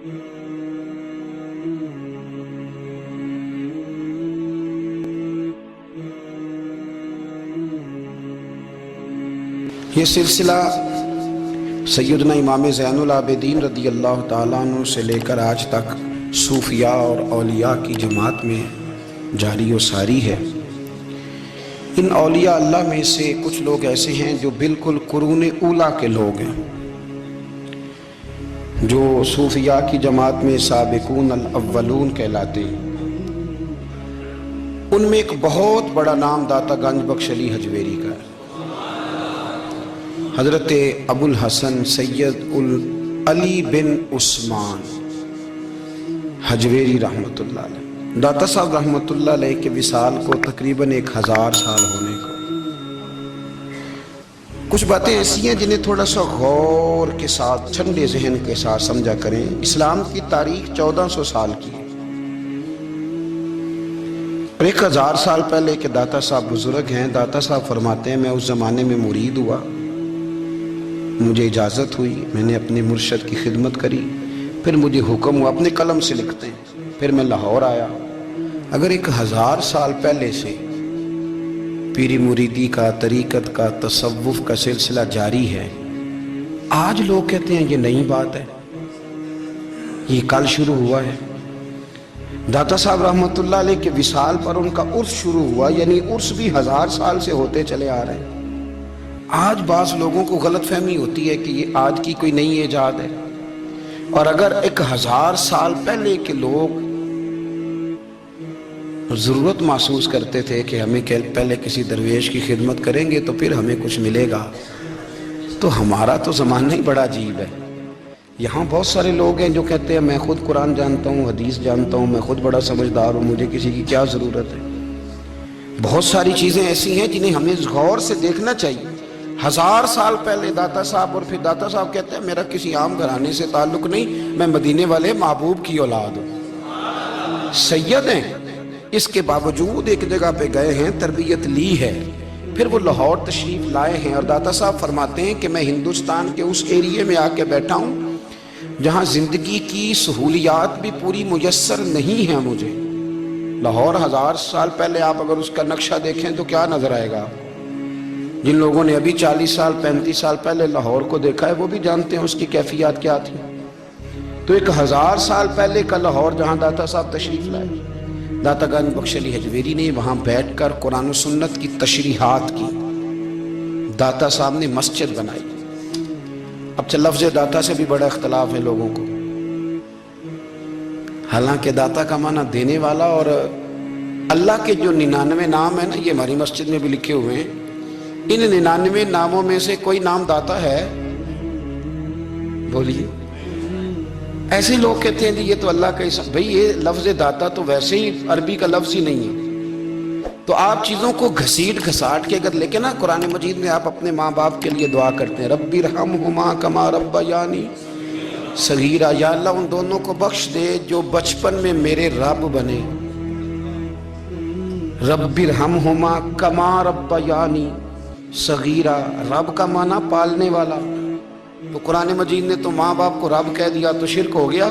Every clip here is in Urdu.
یہ سلسلہ سیدنا امام زین العابدین رضی اللہ تعالیٰ عنہ سے لے کر آج تک صوفیاء اور اولیاء کی جماعت میں جاری و ساری ہے۔ ان اولیاء اللہ میں سے کچھ لوگ ایسے ہیں جو بالکل قرون اولیٰ کے لوگ ہیں، جو صوفیاء کی جماعت میں سابقون الاولون کہلاتے ہیں۔ ان میں ایک بہت بڑا نام داتا گنج بخش علی حجویری کا ہے۔ حضرت ابو الحسن سید علی بن عثمان حجویری رحمۃ اللہ علیہ، داتا صاحب رحمۃ اللہ علیہ کے وصال کو تقریباً 1000 سال ہونے کو۔ کچھ باتیں ایسی ہیں جنہیں تھوڑا سا غور کے ساتھ ٹھنڈے ذہن کے ساتھ سمجھا کریں۔ اسلام کی تاریخ 1400 سال کی ہے، اور 1000 سال پہلے کے داتا صاحب بزرگ ہیں۔ داتا صاحب فرماتے ہیں میں اس زمانے میں مرید ہوا، مجھے اجازت ہوئی، میں نے اپنے مرشد کی خدمت کری، پھر مجھے حکم ہوا، اپنے قلم سے لکھتے ہیں، پھر میں لاہور آیا۔ اگر 1000 سال پہلے سے پیری مریدی کا، طریقت کا، تصوف کا سلسلہ جاری ہے، آج لوگ کہتے ہیں یہ نئی بات ہے، یہ کل شروع ہوا ہے۔ داتا صاحب رحمۃ اللہ علیہ کے وصال پر ان کا عرس شروع ہوا، یعنی عرس بھی 1000 سال سے ہوتے چلے آ رہے ہیں۔ آج بعض لوگوں کو غلط فہمی ہوتی ہے کہ یہ آج کی کوئی نئی ایجاد ہے، اور اگر 1000 سال پہلے کے لوگ ضرورت محسوس کرتے تھے کہ ہمیں پہلے کسی درویش کی خدمت کریں گے تو پھر ہمیں کچھ ملے گا، تو ہمارا تو زمانہ ہی بڑا عجیب ہے۔ یہاں بہت سارے لوگ ہیں جو کہتے ہیں میں خود قرآن جانتا ہوں، حدیث جانتا ہوں، میں خود بڑا سمجھدار ہوں، مجھے کسی کی کیا ضرورت ہے۔ بہت ساری چیزیں ایسی ہیں جنہیں ہمیں غور سے دیکھنا چاہیے۔ 1000 سال پہلے داتا صاحب، اور پھر داتا صاحب کہتے ہیں میرا کسی عام گھرانے سے تعلق نہیں، میں مدینے والے محبوب کی اولاد ہوں، سید ہیں۔ اس کے باوجود ایک جگہ پہ گئے ہیں، تربیت لی ہے، پھر وہ لاہور تشریف لائے ہیں، اور داتا صاحب فرماتے ہیں کہ میں ہندوستان کے اس ایریے میں آ کے بیٹھا ہوں جہاں زندگی کی سہولیات بھی پوری میسر نہیں ہیں مجھے۔ لاہور 1000 سال پہلے آپ اگر اس کا نقشہ دیکھیں تو کیا نظر آئے گا؟ جن لوگوں نے ابھی 40 سال 35 سال پہلے لاہور کو دیکھا ہے وہ بھی جانتے ہیں اس کی کیفیات کیا تھی۔ تو 1000 سال پہلے کا لاہور جہاں داتا صاحب تشریف لائے، داتا گنج بخش علی حجویری نے وہاں بیٹھ کر قرآن و سنت کی تشریحات کی۔ داتا صاحب نے مسجد بنائی۔ اب لفظ داتا سے بھی بڑا اختلاف ہے لوگوں کو، حالانکہ داتا کا معنی دینے والا، اور اللہ کے جو 99 نام ہیں نا، یہ ہماری مسجد میں بھی لکھے ہوئے ہیں، ان 99 ناموں میں سے کوئی نام داتا ہے؟ بولیے۔ ایسے لوگ کہتے ہیں جی یہ تو اللہ کا اسم، بھئی یہ لفظ داتا تو ویسے ہی عربی کا لفظ ہی نہیں ہے۔ تو آپ چیزوں کو گھسیٹ گھساٹ کے اگر لے کے نا، قرآن مجید میں آپ اپنے ماں باپ کے لیے دعا کرتے ہیں ربی ارحمہما کما ربیانی صغیرا، یا اللہ ان دونوں کو بخش دے جو بچپن میں میرے رب بنے۔ ربی ارحمہما کما ربیانی صغیرہ، رب کا معنی پالنے والا، تو قرآن مجید نے تو ماں باپ کو رب کہہ دیا تو شرک ہو گیا۔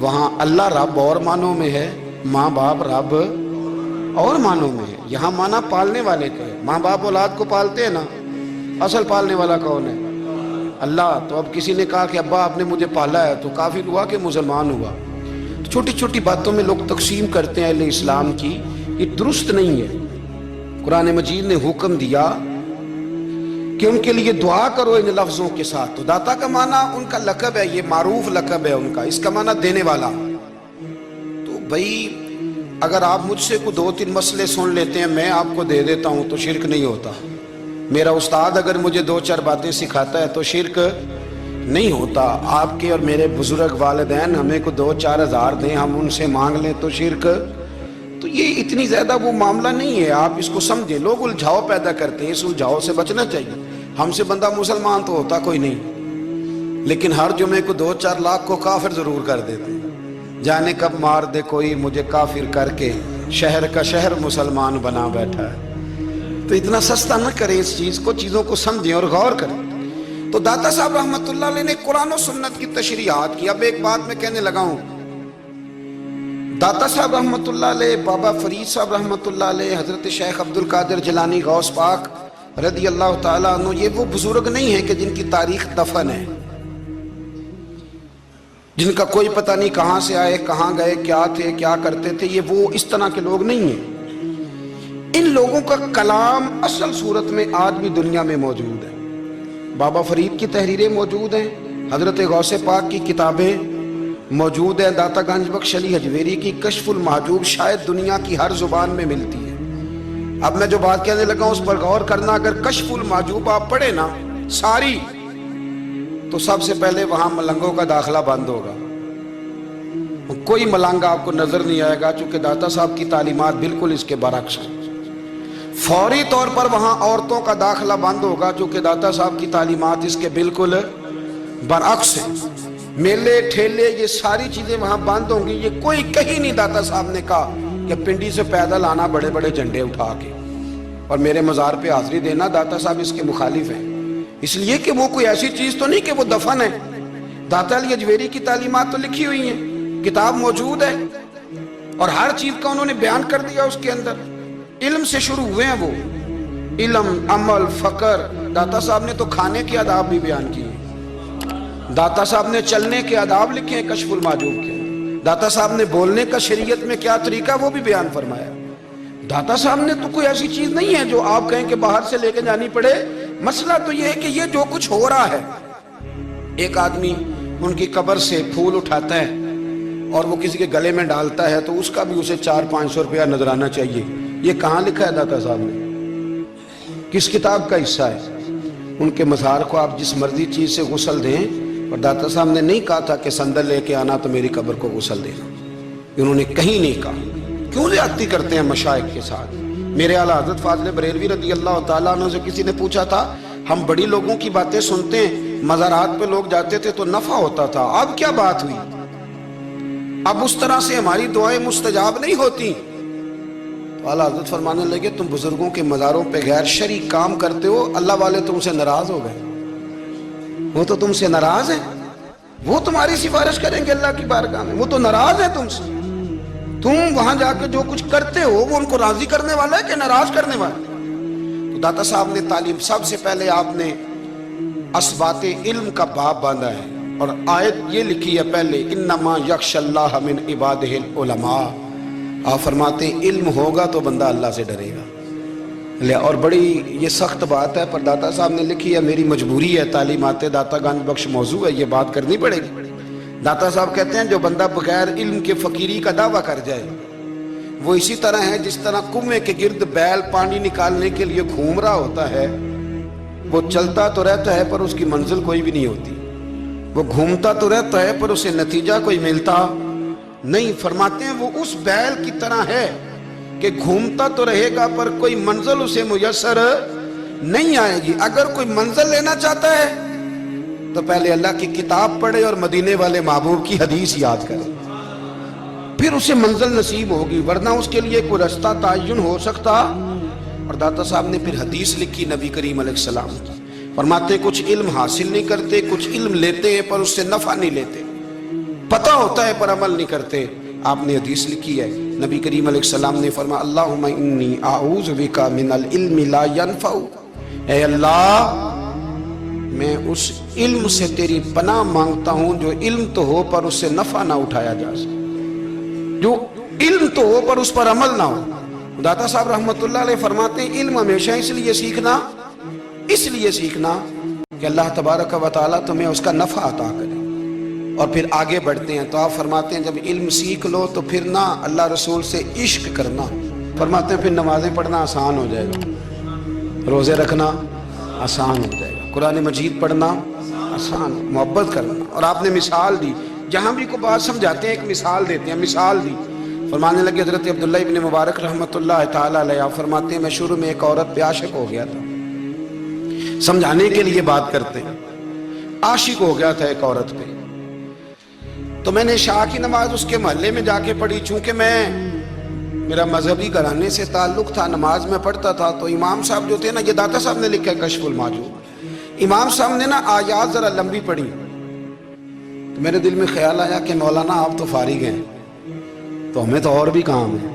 وہاں اللہ رب اور معنوں میں ہے، ماں باپ رب اور معنوں میں ہے۔ یہاں معنی پالنے والے کا ہے، ماں باپ اولاد کو پالتے ہیں نا، اصل پالنے والا کون ہے؟ اللہ۔ تو اب کسی نے کہا کہ ابا آپ نے مجھے پالا ہے، تو کافر ہوا کہ مسلمان ہوا؟ چھوٹی چھوٹی باتوں میں لوگ تقسیم کرتے ہیں اہل اسلام کی، یہ درست نہیں ہے۔ قرآن مجید نے حکم دیا کہ ان کے لیے دعا کرو ان لفظوں کے ساتھ۔ تو داتا کا معنی ان کا لقب ہے، یہ معروف لقب ہے ان کا، اس کا معنی دینے والا۔ تو بھئی اگر آپ مجھ سے کوئی 2-3 مسئلے سن لیتے ہیں، میں آپ کو دے دیتا ہوں تو شرک نہیں ہوتا۔ میرا استاد اگر مجھے 2-4 باتیں سکھاتا ہے تو شرک نہیں ہوتا۔ آپ کے اور میرے بزرگ والدین ہمیں کو 2-4 ہزار دیں، ہم ان سے مانگ لیں تو شرک، تو یہ اتنی زیادہ وہ معاملہ نہیں ہے۔ آپ اس کو سمجھیں، لوگ الجھاؤ پیدا کرتے ہیں، اس الجھاؤ سے بچنا چاہیے۔ ہم سے بندہ مسلمان تو ہوتا کوئی نہیں، لیکن ہر جمعے کو 2-4 لاکھ کو کافر ضرور کر دیتے ہیں۔ جانے کب مار دے کوئی مجھے کافر کر کے، شہر کا شہر مسلمان بنا بیٹھا ہے۔ تو اتنا سستا نہ کریں اس چیز کو، چیزوں کو سمجھیں اور غور کریں۔ تو داتا صاحب رحمت اللہ علیہ نے قرآن و سنت کی تشریحات کی. اب ایک بات میں کہنے لگا ہوں، داتا صاحب رحمت اللہ علیہ، بابا فرید صاحب رحمت اللہ علیہ، حضرت شیخ عبد القادر جیلانی غوث پاک رضی اللہ تعالیٰ عنہ، یہ وہ بزرگ نہیں ہیں کہ جن کی تاریخ دفن ہے، جن کا کوئی پتہ نہیں کہاں سے آئے، کہاں گئے، کیا تھے، کیا کرتے تھے. یہ وہ اس طرح کے لوگ نہیں ہیں. ان لوگوں کا کلام اصل صورت میں آج بھی دنیا میں موجود ہے. بابا فرید کی تحریریں موجود ہیں، حضرت غوث پاک کی کتابیں موجود ہیں، داتا گنج بخش علی حجویری کی کشف المحجوب شاید دنیا کی ہر زبان میں ملتی ہے. اب میں جو بات کہنے لگا ہوں اس پر غور کرنا. اگر کشف المحجوب آپ پڑھیں نا ساری، تو سب سے پہلے وہاں ملنگوں کا داخلہ بند ہوگا. کوئی ملنگ آپ کو نظر نہیں آئے گا، چونکہ داتا صاحب کی تعلیمات بالکل اس کے برعکس ہیں. فوری طور پر وہاں عورتوں کا داخلہ بند ہوگا، چونکہ داتا صاحب کی تعلیمات اس کے بالکل برعکس ہیں. میلے ٹھیلے یہ ساری چیزیں وہاں بند ہوں گی. یہ کوئی کہیں نہیں داتا صاحب نے کہا کہ پنڈی سے پیدل آنا بڑے بڑے جھنڈے اٹھا کے اور میرے مزار پہ حاضری دینا. داتا صاحب اس کے مخالف ہیں، اس لیے کہ وہ کوئی ایسی چیز تو نہیں کہ وہ دفن ہے. داتا علی حجویری کی تعلیمات تو لکھی ہوئی ہیں، کتاب موجود ہے، اور ہر چیز کا انہوں نے بیان کر دیا. اس کے اندر علم سے شروع ہوئے ہیں وہ، علم، عمل، فقر. داتا صاحب نے تو کھانے کے آداب بھی بیان کیے. داتا صاحب نے چلنے کے آداب لکھے ہیں کشف المحجوب کے. داتا صاحب نے بولنے کا شریعت میں کیا طریقہ وہ بھی بیان فرمایا. داتا صاحب نے تو کوئی ایسی چیز نہیں ہے جو آپ کہیں کہ باہر سے لے کے جانی پڑے. مسئلہ تو یہ ہے کہ یہ جو کچھ ہو رہا ہے، ایک آدمی ان کی قبر سے پھول اٹھاتا ہے اور وہ کسی کے گلے میں ڈالتا ہے تو اس کا بھی اسے 400-500 روپیہ نظرانہ چاہیے. یہ کہاں لکھا ہے داتا صاحب نے؟ کس کتاب کا حصہ ہے؟ ان کے مزار کو آپ جس مرضی چیز سے غسل دیں، اور داتا صاحب نے نہیں کہا تھا کہ سندل لے کے آنا تو میری قبر کو غسل دینا. انہوں نے کہیں نہیں کہا. کیوں زیادتی کرتے ہیں مشائخ کے ساتھ؟ میرے اعلیٰ حضرت فاضل بریلوی رضی اللہ تعالیٰ عنہ سے کسی نے پوچھا تھا، ہم بڑی لوگوں کی باتیں سنتے ہیں، مزارات پہ لوگ جاتے تھے تو نفع ہوتا تھا، اب کیا بات ہوئی؟ اب اس طرح سے ہماری دعائیں مستجاب نہیں ہوتی. تو اعلیٰ حضرت فرمانے لگے، تم بزرگوں کے مزاروں پہ غیر شرعی کام کرتے ہو، اللہ والے تم سے ناراض ہو گئے. وہ تو تم سے ناراض ہیں، وہ تمہاری سفارش کریں گے اللہ کی بارگاہ میں، وہ تو ناراض ہیں تم سے. تم وہاں جا کے جو کچھ کرتے ہو وہ ان کو راضی کرنے والا ہے کہ ناراض کرنے والا ہے؟ تو داتا صاحب نے تعلیم، سب سے پہلے آپ نے اسبات علم کا باب باندھا ہے، اور آیت یہ لکھی ہے پہلے، انما یخشی اللہ من عبادہ العلماء. آپ فرماتے ہیں علم ہوگا تو بندہ اللہ سے ڈرے گا. اور بڑی یہ سخت بات ہے، پر داتا صاحب نے لکھی ہے، میری مجبوری ہے، تعلیمات داتا گنج بخش موضوع ہے، یہ بات کرنی پڑے گی. داتا صاحب کہتے ہیں جو بندہ بغیر علم کے فقیری کا دعویٰ کر جائے وہ اسی طرح ہے جس طرح کنویں کے گرد بیل پانی نکالنے کے لیے گھوم رہا ہوتا ہے. وہ چلتا تو رہتا ہے پر اس کی منزل کوئی بھی نہیں ہوتی، وہ گھومتا تو رہتا ہے پر اسے نتیجہ کوئی ملتا نہیں. فرماتے ہیں وہ اس بیل کی طرح ہے کہ گھومتا تو رہے گا پر کوئی منزل اسے میسر نہیں آئے گی. اگر کوئی منزل لینا چاہتا ہے تو پہلے اللہ کی کتاب پڑھے اور مدینے والے محبوب کی حدیث یاد کرے، پھر اسے منزل نصیب ہوگی، ورنہ اس کے لیے کوئی رستہ تعین ہو سکتا. اور داتا صاحب نے پھر حدیث لکھی نبی کریم علیہ السلام کی. فرماتے کچھ علم حاصل نہیں کرتے، کچھ علم لیتے ہیں پر اس سے نفع نہیں لیتے، پتہ ہوتا ہے پر عمل نہیں کرتے. آپ نے حدیث لکھی ہے، نبی کریم علیہ السلام نے فرمایا، اللہم انی اعوذ بک من العلم لا ینفع. اے اللہ، میں اس علم سے تیری پناہ مانگتا ہوں جو علم تو ہو پر اس سے نفع نہ اٹھایا جا سکے، جو علم تو ہو پر اس پر عمل نہ ہو. داتا صاحب رحمت اللہ علیہ فرماتے ہیں علم ہمیشہ اس لیے سیکھنا کہ اللہ تبارک و تعالیٰ تمہیں اس کا نفع عطا کرے. اور پھر آگے بڑھتے ہیں تو آپ فرماتے ہیں جب علم سیکھ لو تو پھر نہ اللہ رسول سے عشق کرنا. فرماتے ہیں پھر نمازیں پڑھنا آسان ہو جائے گا، روزے رکھنا آسان ہو جائے گا، قرآن مجید پڑھنا آسان، محبت کرنا. اور آپ نے مثال دی، جہاں بھی کوئی بات سمجھاتے ہیں ایک مثال دیتے ہیں. مثال دی، فرمانے لگے حضرت عبداللہ ابن مبارک رحمت اللہ تعالیٰ علیہ، آپ فرماتے ہیں میں شروع میں ایک عورت پہ عاشق ہو گیا تھا. سمجھانے کے لیے بات کرتے ہیں، عاشق ہو گیا تھا ایک عورت پہ. تو میں نے عشاء کی نماز اس کے محلے میں جا کے پڑھی. چونکہ میرا مذہبی گھرانے سے تعلق تھا، نماز میں پڑھتا تھا، تو امام صاحب جو تھے نا، یہ داتا صاحب نے لکھا ہے کشف المحجوب، امام صاحب نے نا آیات ذرا لمبی پڑھی تو میرے دل میں خیال آیا کہ مولانا آپ تو فارغ ہیں تو ہمیں تو اور بھی کام ہے.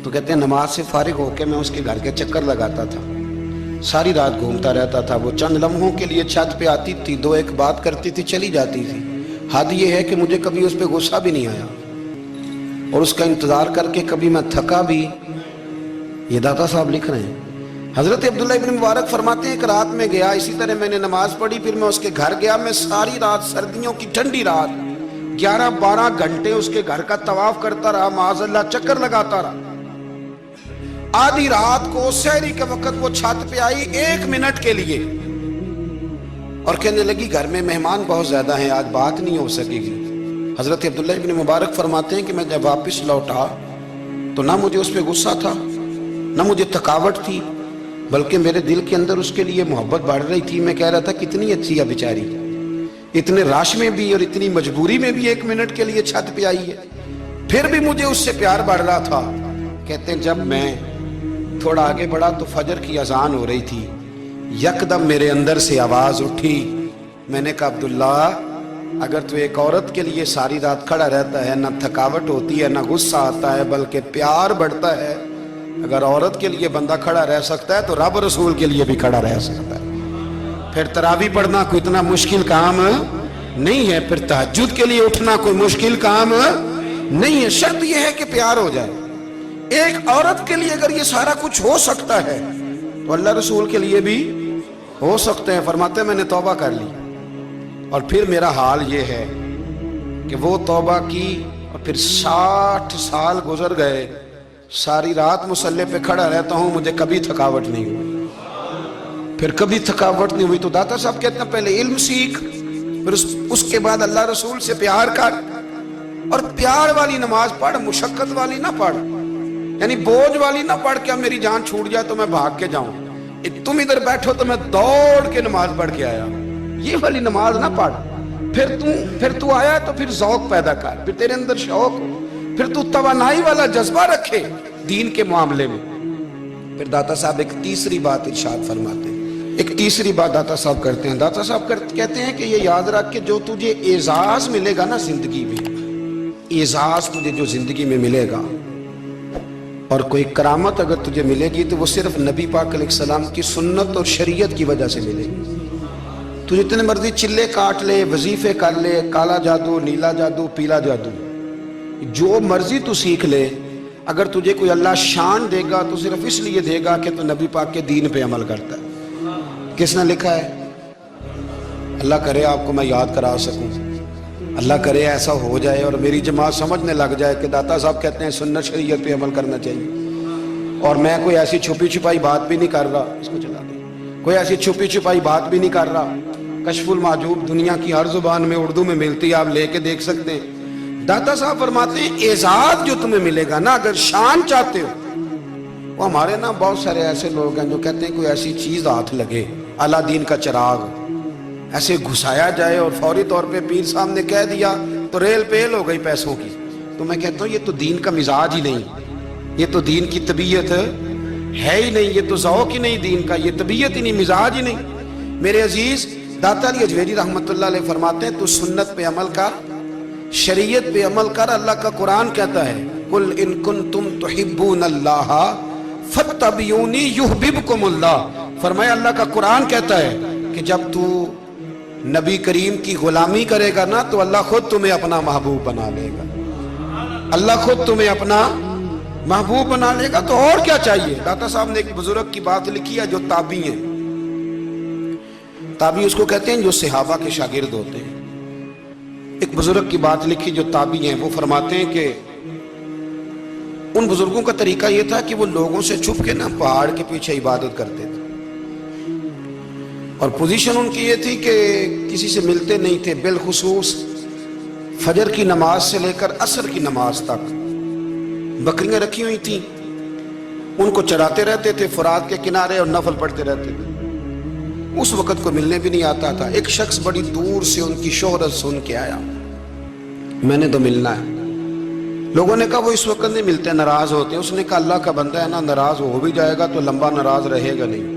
تو کہتے ہیں نماز سے فارغ ہو کے میں اس کے گھر کے چکر لگاتا تھا, ساری رات گھومتا رہتا تھا. وہ چند لمحوں کے لیے چھت پہ آتی تھی, دو ایک بات کرتی تھی, چلی جاتی تھی. حد یہ ہے کہ مجھے کبھی اس پہ غصہ بھی نہیں آیا اور اس کا انتظار کر کے کبھی میں تھکا بھی. یہ داتا صاحب لکھ رہے ہیں. حضرت عبداللہ ابن مبارک فرماتے ہیں ایک رات میں گیا, اسی طرح میں نے نماز پڑھی, پھر میں اس کے گھر گیا. میں ساری رات, سردیوں کی ٹھنڈی رات, 11-12 گھنٹے اس کے گھر کا طواف کرتا رہا, معاذ اللہ چکر لگاتا رہا. آدھی رات کو سحری کے وقت وہ چھت پہ آئی 1 منٹ کے لیے اور کہنے لگی گھر میں مہمان بہت زیادہ ہیں, آج بات نہیں ہو سکے گی. حضرت عبداللہ ابن مبارک فرماتے ہیں کہ میں جب واپس لوٹا تو نہ مجھے اس پہ غصہ تھا, نہ مجھے تھکاوٹ تھی, بلکہ میرے دل کے اندر اس کے لیے محبت بڑھ رہی تھی. میں کہہ رہا تھا کتنی اچھی ہے بیچاری, اتنے راش میں بھی اور اتنی مجبوری میں بھی 1 منٹ کے لیے چھت پہ آئی ہے, پھر بھی مجھے اس سے پیار بڑھ رہا تھا. کہتے ہیں جب میں تھوڑا آگے بڑھا تو فجر کی اذان ہو رہی تھی, یکدم میرے اندر سے آواز اٹھی. میں نے کہا عبداللہ اگر تو ایک عورت کے لیے ساری رات کھڑا رہتا ہے, نہ تھکاوٹ ہوتی ہے, نہ غصہ آتا ہے, بلکہ پیار بڑھتا ہے, اگر عورت کے لیے بندہ کھڑا رہ سکتا ہے تو رب رسول کے لیے بھی کھڑا رہ سکتا ہے. پھر تراویح پڑھنا کوئی اتنا مشکل کام نہیں ہے, پھر تہجد کے لیے اٹھنا کوئی مشکل کام نہیں ہے. شرط یہ ہے کہ پیار ہو جائے. ایک عورت کے لیے اگر یہ سارا کچھ ہو سکتا ہے تو اللہ رسول کے لیے بھی ہو سکتے ہیں. فرماتے ہیں میں نے توبہ کر لی اور پھر میرا حال یہ ہے کہ وہ توبہ کی اور پھر 60 سال گزر گئے, ساری رات مصلی پہ کھڑا رہتا ہوں, مجھے کبھی تھکاوٹ نہیں ہوئی, پھر کبھی تھکاوٹ نہیں ہوئی. تو داتا صاحب کہتے ہیں پہلے علم سیکھ, پھر اس کے بعد اللہ رسول سے پیار کر, اور پیار والی نماز پڑھ, مشقت والی نہ پڑھ, یعنی بوجھ والی نہ پڑھ کہ اب میری جان چھوٹ جائے تو میں بھاگ کے جاؤں, تم ادھر بیٹھو تو میں دوڑ کے نماز پڑھ کے آیا, یہ والی نماز نہ پڑھ. پھر تو آیا تو پھر ذوق پیدا کر, پھر تیرے اندر شوق ہو, پھر تو توانائی والا جذبہ رکھے دین کے معاملے میں. پھر داتا صاحب ایک تیسری بات ارشاد فرماتے ہیں, ایک تیسری بات داتا صاحب کرتے ہیں. داتا صاحب کہتے ہیں کہ یہ یاد رکھ کہ جو تجھے اعزاز ملے گا نا زندگی میں, اعزاز تجھے جو زندگی میں ملے گا اور کوئی کرامت اگر تجھے ملے گی تو وہ صرف نبی پاک علیہ السلام کی سنت اور شریعت کی وجہ سے ملے گی. تو جتنے مرضی چلے کاٹ لے, وظیفے کر لے, کالا جادو, نیلا جادو, پیلا جادو, جو مرضی تو سیکھ لے, اگر تجھے کوئی اللہ شان دے گا تو صرف اس لیے دے گا کہ تو نبی پاک کے دین پہ عمل کرتا ہے. کس نے لکھا ہے؟ اللہ کرے آپ کو میں یاد کرا سکوں, اللہ کرے ایسا ہو جائے اور میری جماعت سمجھنے لگ جائے کہ داتا صاحب کہتے ہیں سنت شریعت پہ عمل کرنا چاہیے, اور میں کوئی ایسی چھپی چھپائی بات بھی نہیں کر رہا, اس کو چلا دیں, کوئی ایسی چھپی چھپائی بات بھی نہیں کر رہا. کشف المحجوب دنیا کی ہر زبان میں اردو میں ملتی ہے, آپ لے کے دیکھ سکتے ہیں. داتا صاحب فرماتے ہیں اعزاز جو تمہیں ملے گا نا, اگر شان چاہتے ہو, وہ ہمارے نا بہت سارے ایسے لوگ ہیں جو کہتے ہیں کوئی ایسی چیز ہاتھ لگے, اعلیٰ دین کا چراغ ایسے گھسایا جائے اور فوری طور پہ پیر صاحب نے کہہ دیا تو ریل پیل ہو گئی پیسوں کی. تو میں کہتا ہوں یہ تو دین کا مزاج ہی نہیں, یہ تو دین کی طبیعت ہے ہی نہیں, یہ تو ذوق ہی نہیں دین کا, یہ طبیعت ہی نہیں, مزاج ہی نہیں. میرے عزیز داتا علی اجویری رحمت اللہ علیہ فرماتے ہیں تو سنت پہ عمل کر, شریعت پہ عمل کر. اللہ کا قرآن کہتا ہے قل ان کنتم تحبون اللہ فاتبعونی یحببکم اللہ. فرمایا اللہ کا قرآن کہتا ہے کہ جب تو نبی کریم کی غلامی کرے گا نا تو اللہ خود تمہیں اپنا محبوب بنا لے گا, اللہ خود تمہیں اپنا محبوب بنا لے گا. تو اور کیا چاہیے؟ داتا صاحب نے ایک بزرگ کی بات لکھی ہے جو تابعی ہیں, تابعی اس کو کہتے ہیں جو صحابہ کے شاگرد ہوتے ہیں. ایک بزرگ کی بات لکھی جو تابعی ہیں, وہ فرماتے ہیں کہ ان بزرگوں کا طریقہ یہ تھا کہ وہ لوگوں سے چھپ کے نا پہاڑ کے پیچھے عبادت کرتے تھے, اور پوزیشن ان کی یہ تھی کہ کسی سے ملتے نہیں تھے, بالخصوص فجر کی نماز سے لے کر عصر کی نماز تک بکریاں رکھی ہوئی تھیں, ان کو چراتے رہتے تھے فرات کے کنارے اور نفل پڑھتے رہتے تھے. اس وقت کو ملنے بھی نہیں آتا تھا. ایک شخص بڑی دور سے ان کی شہرت سن کے آیا, میں نے تو ملنا ہے. لوگوں نے کہا وہ اس وقت نہیں ملتے, ناراض ہوتے ہیں. اس نے کہا اللہ کا بندہ ہے نا, ناراض ہو بھی جائے گا تو لمبا ناراض رہے گا نہیں.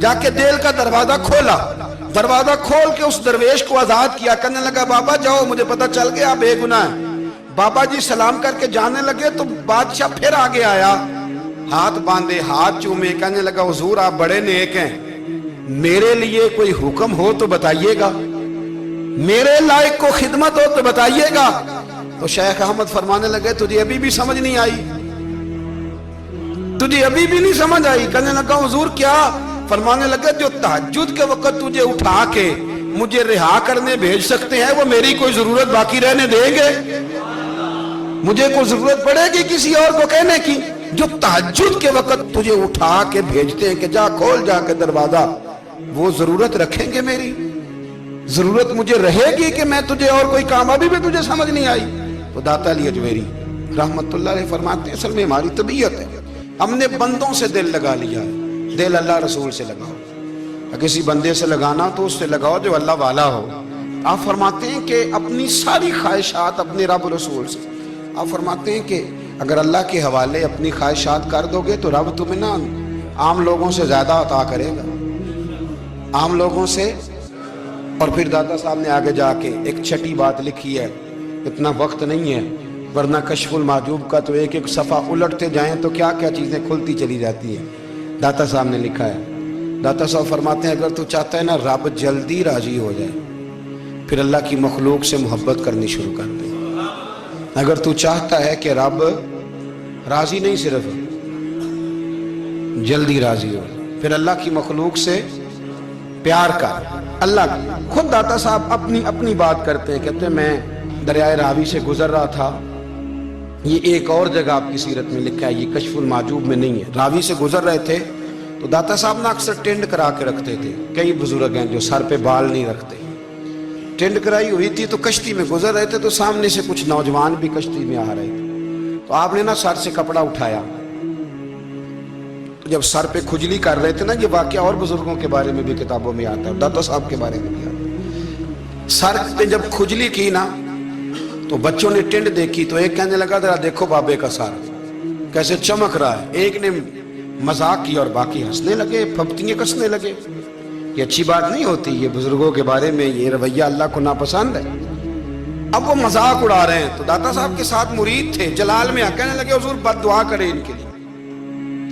جا کے دل کا دروازہ کھولا، دروازہ کھول کے اس درویش کو آزاد کیا، کہنے لگا بابا جاؤ، مجھے پتہ چل گیا بے گناہ ہے۔ بابا جی سلام کر کے جانے لگے تو بادشاہ پھر آگے آیا، ہاتھ باندھے، ہاتھ چومے، کہنے لگا حضور آپ بڑے نیک ہیں، میرے لیے کوئی حکم ہو تو بتائیے گا، میرے لائق کو خدمت ہو تو بتائیے گا۔ تو شیخ احمد فرمانے لگے تجھے ابھی بھی سمجھ نہیں آئی، تجھے ابھی بھی نہیں سمجھ آئی؟ کہنے لگا حضور کیا؟ فرمانے لگے جو تہجد کے وقت تجھے اٹھا کے مجھے رہا کرنے بھیج سکتے ہیں وہ میری کوئی ضرورت باقی رہنے دیں گے؟ مجھے کوئی ضرورت پڑے گی کسی اور کو کہنے کی؟ جو تہجد کے وقت تجھے اٹھا کے بھیجتے ہیں کہ جا کھول جا کے دروازہ، وہ ضرورت رکھیں گے میری؟ ضرورت مجھے رہے گی کہ میں تجھے اور کوئی کام؟ ابھی بھی تجھے سمجھ نہیں آئی؟ تو داتا علی اجمیری رحمت اللہ علیہ فرماتے ہیں اصل میں ہماری طبیعت ہے، ہم نے بندوں سے دل لگا لیا ہے، دل اللہ رسول سے لگاؤ، کسی بندے سے لگانا تو اس سے لگاؤ جو اللہ والا ہو۔ آپ فرماتے ہیں کہ اپنی ساری خواہشات اپنے رب رسول سے، آپ فرماتے ہیں کہ اگر اللہ کے حوالے اپنی خواہشات کر دو گے تو رب تمہیں نا عام لوگوں سے زیادہ عطا کرے گا، عام لوگوں سے۔ اور پھر داتا صاحب نے آگے جا کے ایک چھٹی بات لکھی ہے، اتنا وقت نہیں ہے ورنہ کشف المحجوب کا تو ایک ایک صفحہ الٹتے جائیں تو کیا کیا چیزیں کھلتی چلی جاتی ہیں۔ داتا صاحب نے لکھا ہے، داتا صاحب فرماتے ہیں اگر تو چاہتا ہے نا رب جلدی راضی ہو جائے پھر اللہ کی مخلوق سے محبت کرنی شروع کر دے۔ اگر تو چاہتا ہے کہ رب راضی نہیں صرف جلدی راضی ہو پھر اللہ کی مخلوق سے پیار کر۔ اللہ خود داتا صاحب اپنی بات کرتے ہیں، کہتے ہیں میں دریائے راوی سے گزر رہا تھا، یہ ایک اور جگہ آپ کی سیرت میں لکھا ہے، یہ کشف المحجوب میں نہیں ہے، راوی سے گزر رہے تھے تو داتا صاحب نے اکثر ٹینڈ کرا کے رکھتے تھے، کئی بزرگ ہیں جو سر پہ بال نہیں رکھتے، ٹینڈ کرائی ہوئی تھی تو کشتی میں گزر رہے تھے تو سامنے سے کچھ نوجوان بھی کشتی میں آ رہے تھے، تو آپ نے نا سر سے کپڑا اٹھایا، جب سر پہ کھجلی کر رہے تھے نا، یہ واقعہ اور بزرگوں کے بارے میں بھی کتابوں میں آتا ہے، داتا صاحب کے بارے میں بھی آتا ہے، سر پہ جب کھجلی کی نا تو بچوں نے ٹینڈ دیکھی تو ایک کہنے لگا ذرا دیکھو بابے کا سر کیسے چمک رہا ہے، ایک نے مذاق کیا اور باقی ہنسنے لگے، پھپتیاں کسنے لگے۔ یہ اچھی بات نہیں ہوتی، یہ بزرگوں کے بارے میں یہ رویہ اللہ کو ناپسند ہے۔ اب وہ مذاق اڑا رہے ہیں تو داتا صاحب کے ساتھ مرید تھے جلال میں کہنے لگے حضور بد دعا کرے ان کے لیے،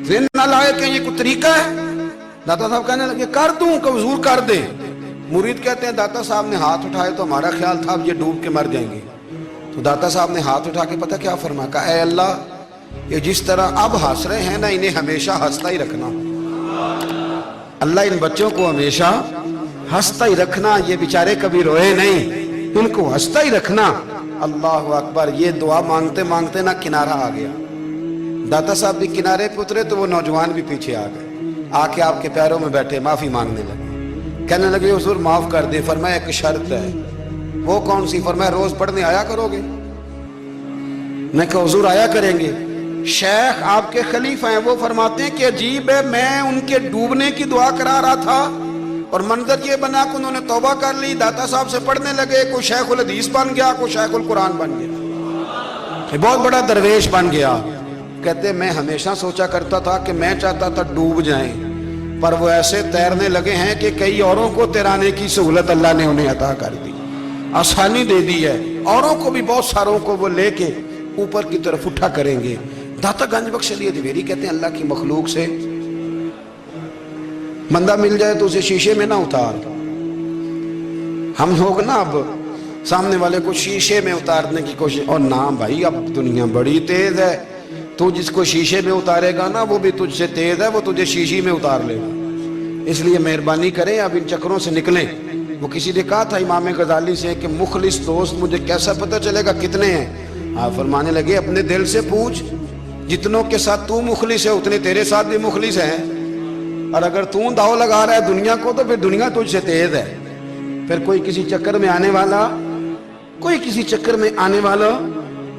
ذہن نہ لائے کہ یہ کوئی طریقہ ہے۔ داتا صاحب کہنے لگے کر دوں کہ حضور کر دیں۔ مرید کہتے ہیں داتا صاحب نے ہاتھ اٹھائے تو ہمارا خیال تھا اب یہ ڈوب کے مر جائیں گے، تو داتا صاحب نے ہاتھ اٹھا کے پتہ کیا فرمایا، کہا اے اللہ یہ جس طرح اب ہنس رہے ہیں نا انہیں ہمیشہ ہنستا ہی رکھنا، اللہ ان بچوں کو ہمیشہ ہنستا ہی رکھنا، یہ بیچارے کبھی روئے نہیں، ان کو ہنستا ہی رکھنا۔ اللہ اکبر، یہ دعا مانگتے مانگتے نا کنارہ آ گیا، داتا صاحب بھی کنارے پہ اترے تو وہ نوجوان بھی پیچھے آ گئے، آ کے آپ کے پیروں میں بیٹھے معافی مانگنے لگے، کہنے لگے حضور معاف کر دیں۔ فرمایا ایک شرط ہے، وہ کون سی؟ فرمایا روز پڑھنے آیا کرو گے؟ میں کہا حضور آیا کریں گے۔ شیخ آپ کے خلیفہ ہیں، وہ فرماتے ہیں کہ عجیب ہے، میں ان کے ڈوبنے کی دعا کرا رہا تھا اور منظر یہ بنا کہ انہوں نے توبہ کر لی، داتا صاحب سے پڑھنے لگے، کوئی شیخ الحدیث بن گیا، کوئی شیخ القرآن بن گیا، بہت بڑا درویش بن گیا۔ کہتے میں ہمیشہ سوچا کرتا تھا کہ میں چاہتا تھا ڈوب جائیں، پر وہ ایسے تیرنے لگے ہیں کہ کئی اوروں کو تیرانے کی سہولت اللہ نے انہیں عطا کر دی، آسانی دے دی ہے، اوروں کو بھی بہت ساروں کو وہ لے کے اوپر کی طرف اٹھا کریں گے۔ داتا گنج بخش علی اجمیری کہتے ہیں اللہ کی مخلوق سے بندہ مل جائے تو اسے شیشے میں نہ اتار۔ ہم لوگ نا اب سامنے والے کو شیشے میں اتارنے کی کوشش، اور نہ بھائی اب دنیا بڑی تیز ہے، تو جس کو شیشے میں اتارے گا نا وہ بھی تجھ سے تیز ہے، وہ تجھے شیشی میں اتار لے گا۔ اس لیے مہربانی کریں اب ان چکروں سے نکلیں۔ وہ کسی نے کہا تھا امام غزالی سے کہ مخلص دوست مجھے کیسا پتہ چلے گا کتنے ہیں؟ آپ فرمانے لگے اپنے دل سے پوچھ، جتنوں کے ساتھ تو مخلص ہے اتنے تیرے ساتھ بھی مخلص ہیں، اور اگر تو داؤ لگا رہا ہے دنیا کو تو پھر دنیا تجھ سے تیز ہے، پھر کوئی کسی چکر میں آنے والا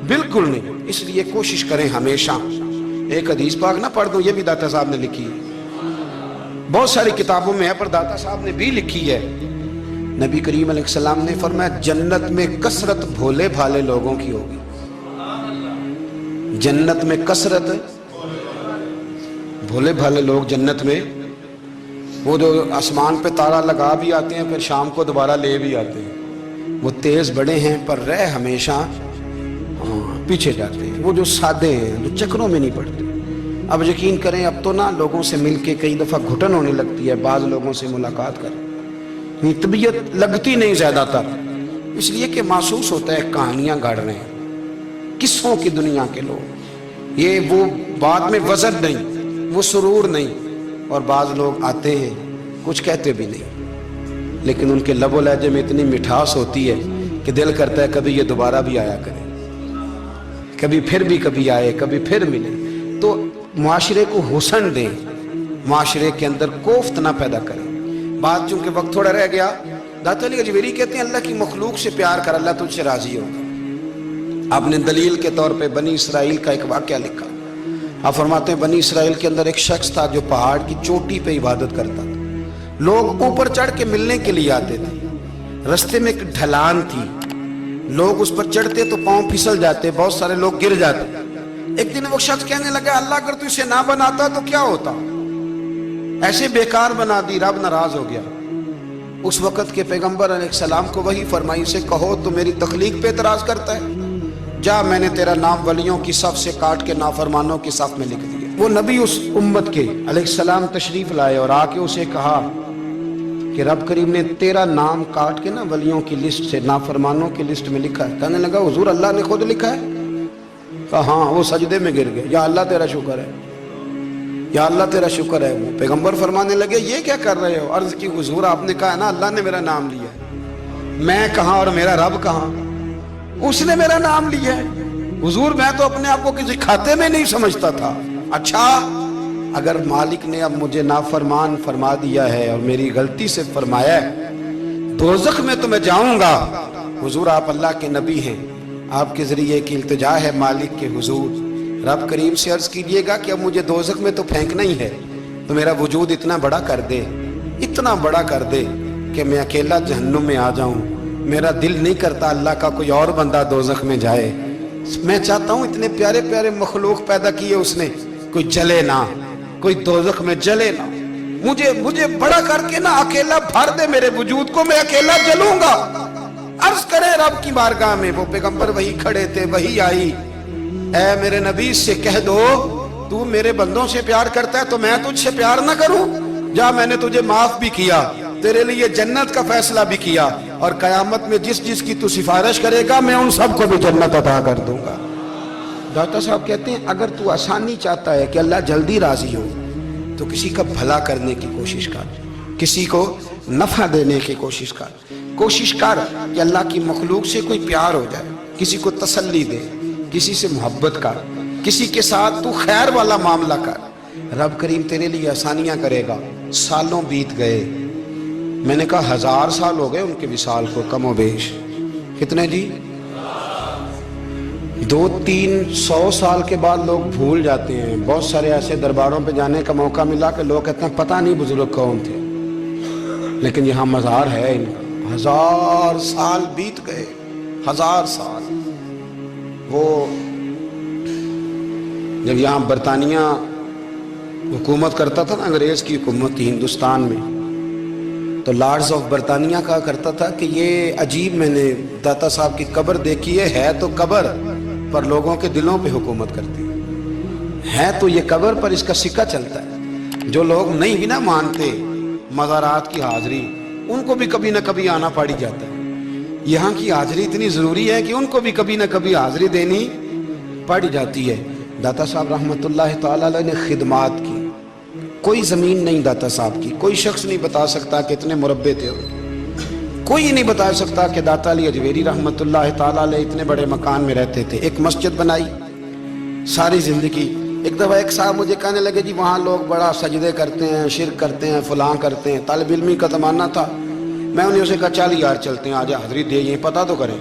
بالکل نہیں۔ اس لیے کوشش کریں ہمیشہ۔ ایک حدیث پاک نہ پڑھ دوں، یہ بھی داتا صاحب نے لکھی ہے، بہت ساری کتابوں میں ہے پر داتا صاحب نے بھی لکھی ہے۔ نبی کریم علیہ السلام نے فرمایا جنت میں کثرت بھولے بھالے لوگوں کی ہوگی، جنت میں کثرت بھولے بھالے لوگ جنت میں وہ جو آسمان پہ تارا لگا بھی آتے ہیں پھر شام کو دوبارہ لے بھی آتے ہیں، وہ تیز بڑے ہیں پر رہ ہمیشہ پیچھے جاتے ہیں، وہ جو سادے ہیں جو چکروں میں نہیں پڑتے۔ اب یقین کریں اب تو نا لوگوں سے مل کے کئی دفعہ گھٹن ہونے لگتی ہے، بعض لوگوں سے ملاقات کریں طبیعت لگتی نہیں زیادہ تر، اس لیے کہ محسوس ہوتا ہے کہانیاں گاڑ رہے ہیں، قصوں کی دنیا کے لوگ، یہ وہ بات میں وزن نہیں، وہ سرور نہیں، اور بعض لوگ آتے ہیں کچھ کہتے بھی نہیں، لیکن ان کے لب و لہجے میں اتنی مٹھاس ہوتی ہے کہ دل کرتا ہے کبھی یہ دوبارہ بھی آیا کرے، کبھی آئے، کبھی پھر ملے۔ تو معاشرے کو حسن دیں، معاشرے کے اندر کوفت نہ پیدا کریں۔ بات چونکہ وقت تھوڑا رہ گیا، داتا علی اجویری کہتے ہیں اللہ کی مخلوق سے پیار کر، اللہ تجھ سے راضی ہوگا۔ آپ نے دلیل کے طور پہ بنی اسرائیل کا ایک واقعہ لکھا۔ آپ فرماتے ہیں بنی اسرائیل کے اندر ایک شخص تھا جو پہاڑ کی چوٹی پہ عبادت کرتا تھا، لوگ اوپر چڑھ کے ملنے کے لیے آتے تھے، رستے میں ایک ڈھلان تھی، لوگ اس پر چڑھتے تو پاؤں پھسل جاتے، بہت سارے لوگ گر جاتے۔ ایک دن وہ شخص کہنے لگا اللہ اگر تو اسے نہ بناتا تو کیا ہوتا، ایسے بیکار بنا دی، رب ناراض ہو گیا۔ اس وقت کے پیغمبر علیہ السلام کو وحی فرمائی اسے کہو تو میری تخلیق پہ اعتراض کرتا ہے، جا میں نے تیرا نام ولیوں کی صف سے کاٹ کے نافرمانوں کی صف میں لکھ دیا۔ وہ نبی اس امت کے علیہ السلام تشریف لائے اور آ کے اسے کہا کہ رب کریم نے تیرا نام کاٹ کے نا ولیوں کی لسٹ سے نافرمانوں کی لسٹ میں لکھا ہے۔ کہنے لگا حضور اللہ نے خود لکھا ہے؟ کہا ہاں۔ وہ سجدے میں گر گئے، یا اللہ تیرا شکر ہے، یا اللہ تیرا شکر ہے۔ وہ پیغمبر فرمانے لگے یہ کیا کر رہے ہو؟ عرض کی حضور آپ نے کہا ہے نا اللہ نے میرا نام لیا ہے، میں کہاں اور میرا رب کہاں؟ اس نے میرا نام لیا ہے حضور، میں تو اپنے آپ کو کسی کھاتے میں نہیں سمجھتا تھا۔ اچھا اگر مالک نے اب مجھے نافرمان فرما دیا ہے اور میری غلطی سے فرمایا ہے دوزخ میں تو میں جاؤں گا۔ حضور آپ اللہ کے نبی ہیں، آپ کے ذریعے کی التجا ہے مالک کے حضور، رب کریم سے عرض کیجئے گا کہ اب مجھے دوزخ میں تو پھینکنا ہی ہے، تو میرا وجود اتنا بڑا کر دے، اتنا بڑا کر دے کہ میں اکیلا جہنم میں آ جاؤں۔ میرا دل نہیں کرتا اللہ کا کوئی اور بندہ دوزخ میں جائے، میں چاہتا ہوں اتنے پیارے پیارے مخلوق پیدا کیے اس نے، کوئی جلے نہ، کوئی دوزخ میں جلے نہ، مجھے بڑا کر کے نہ اکیلا بھر دے میرے وجود کو، میں اکیلا جلوں گا۔ عرض کرے رب کی بارگاہ میں، وہ پیغمبر وہی کھڑے تھے، وہی آئی، اے میرے نبی سے کہہ دو تو میرے بندوں سے پیار کرتا ہے تو میں تجھ سے پیار نہ کروں؟ جا میں نے تجھے معاف بھی کیا، تیرے لیے جنت کا فیصلہ بھی کیا، اور قیامت میں جس جس کی تو سفارش کرے گا میں ان سب کو بھی جنت عطا کر دوں گا۔ ڈاکٹر صاحب کہتے ہیں اگر تو آسانی چاہتا ہے کہ اللہ جلدی راضی ہو تو کسی کا بھلا کرنے کی کوشش کر، کسی کو نفع دینے کی کوشش کر کہ اللہ کی مخلوق سے کوئی پیار ہو جائے، کسی کو تسلی دے، کسی سے محبت کر، کسی کے ساتھ تو خیر والا معاملہ کر، رب کریم تیرے لیے آسانیاں کرے گا۔ سالوں بیت گئے، میں نے کہا 1000 سال ہو گئے ان کے وصال کو کم و بیش، کتنے جی؟ 200-300 سال کے بعد لوگ بھول جاتے ہیں۔ بہت سارے ایسے درباروں پہ جانے کا موقع ملا کہ لوگ کہتے ہیں پتہ نہیں بزرگ کون تھے، لیکن یہاں مزار ہے ان کا۔ 1000 سال بیت گئے، 1000 سال۔ وہ جب یہاں برطانیہ حکومت کرتا تھا نا، انگریز کی حکومت تھی ہندوستان میں، تو لارڈز آف برطانیہ کہا کرتا تھا کہ یہ عجیب، میں نے داتا صاحب کی قبر دیکھی ہے تو قبر پر لوگوں کے دلوں پہ حکومت کرتی ہے تو یہ قبر پر اس کا سکہ چلتا ہے۔ جو لوگ نہیں بھی نہ مانتے مزارات کی حاضری، ان کو بھی کبھی نہ کبھی آنا پڑ جاتا ہے۔ یہاں کی حاضری اتنی ضروری ہے کہ ان کو بھی کبھی نہ کبھی حاضری دینی پڑ جاتی ہے۔ داتا صاحب رحمت اللہ تعالیٰ علیہ نے خدمات کی، کوئی زمین نہیں داتا صاحب کی، کوئی شخص نہیں بتا سکتا کہ اتنے مربع تھے، کوئی نہیں بتا سکتا کہ داتا علی اجویری رحمت اللہ تعالیٰ علیہ اتنے بڑے مکان میں رہتے تھے۔ ایک مسجد بنائی ساری زندگی۔ ایک دفعہ ایک صاحب مجھے کہنے لگے جی وہاں لوگ بڑا سجدے کرتے ہیں، شرک کرتے ہیں، فلاں کرتے ہیں، طالب علمی کا زمانہ تھا۔ میں انہیں اسے کہا چل یار چلتے ہیں، آج حاضری دے، یہ پتہ تو کریں۔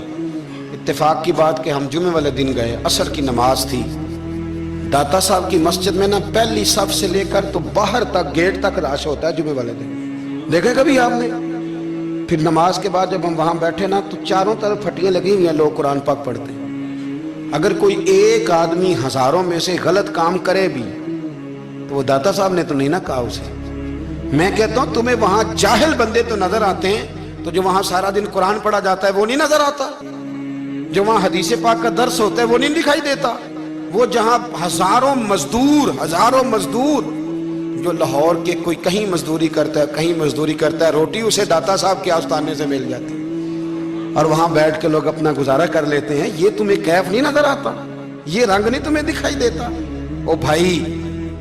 اتفاق کی بات کہ ہم جمعے والے دن گئے، عصر کی نماز تھی، داتا صاحب کی مسجد میں نا پہلی صف سے لے کر تو باہر تک گیٹ تک رش ہوتا ہے جمعے والے دن، دیکھے کبھی آپ نے؟ پھر نماز کے بعد جب ہم وہاں بیٹھے نا تو چاروں طرف پھٹیاں لگی ہوئی ہیں، لوگ قرآن پاک پڑھتے ہیں۔ اگر کوئی ایک آدمی ہزاروں میں سے غلط کام کرے بھی تو وہ داتا صاحب نے تو نہیں نہ کہا اسے، میں کہتا ہوں تمہیں وہاں جاہل بندے تو نظر آتے ہیں، تو جو وہاں سارا دن قرآن پڑھا جاتا ہے وہ نہیں نظر آتا، جو وہاں حدیث پاک کا درس ہوتا ہے وہ نہیں دکھائی دیتا، وہ جہاں ہزاروں مزدور جو لاہور کے کوئی کہیں مزدوری کرتا ہے روٹی اسے داتا صاحب کے آستانے سے مل جاتی اور وہاں بیٹھ کے لوگ اپنا گزارا کر لیتے ہیں، یہ تمہیں کیف نہیں نظر آتا، یہ رنگ نہیں تمہیں دکھائی دیتا؟ او بھائی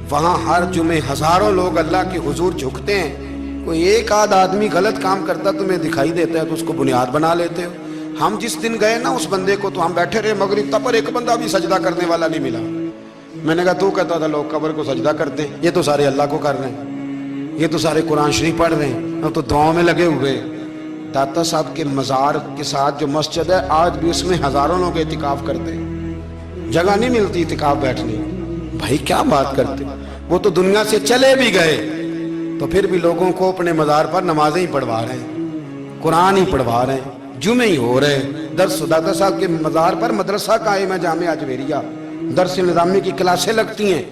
وہاں ہر جمعے ہزاروں لوگ اللہ کے حضور جھکتے ہیں، کوئی ایک آدھ آدمی غلط کام کرتا تمہیں دکھائی دیتا ہے تو اس کو بنیاد بنا لیتے ہو۔ ہم جس دن گئے نا اس بندے کو تو ہم بیٹھے رہے مغرب تک پر ایک بندہ بھی سجدہ کرنے والا نہیں ملا۔ میں نے کہا تو کہتا تھا لوگ قبر کو سجدہ کرتے ہیں، یہ تو سارے اللہ کو کر رہے ہیں، یہ تو سارے قرآن شریف پڑھ رہے ہیں، تو دعاؤں میں لگے ہوئے۔ داتا صاحب کے مزار کے ساتھ جو مسجد ہے آج بھی اس میں ہزاروں لوگ اعتکاف کرتے ہیں، جگہ نہیں ملتی اعتکاف بیٹھنے۔ بھائی کیا بات کرتے، وہ تو دنیا سے چلے بھی گئے تو پھر بھی لوگوں کو اپنے مزار پر نمازیں ہی پڑھوا رہے ہیں، قرآن ہی پڑھوا رہے ہیں، جمعے ہی ہو رہے ہیں، درس داتا صاحب کے مزار پر مدرسہ قائم ہے جامعہ اجویریہ، درس نظامی کی کلاسیں لگتی ہیں،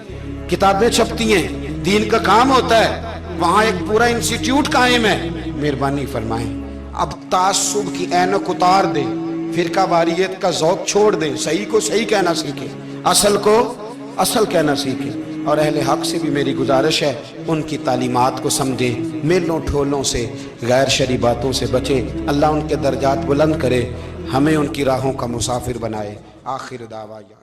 کتابیں چھپتی ہیں، دین کا کام ہوتا ہے، وہاں ایک پورا انسٹیٹیوٹ قائم ہے۔ مہربانی فرمائیں اب تعصب کی اینک اتار دیں، فرقہ واریت کا ذوق چھوڑ دیں، صحیح کو صحیح کہنا سیکھیں، اصل کو اصل کہنا سیکھیں، اور اہل حق سے بھی میری گزارش ہے ان کی تعلیمات کو سمجھیں، میلوں ٹھولوں سے غیر شرعی باتوں سے بچیں، اللہ ان کے درجات بلند کرے، ہمیں ان کی راہوں کا مسافر بنائے۔ آخر دعوانا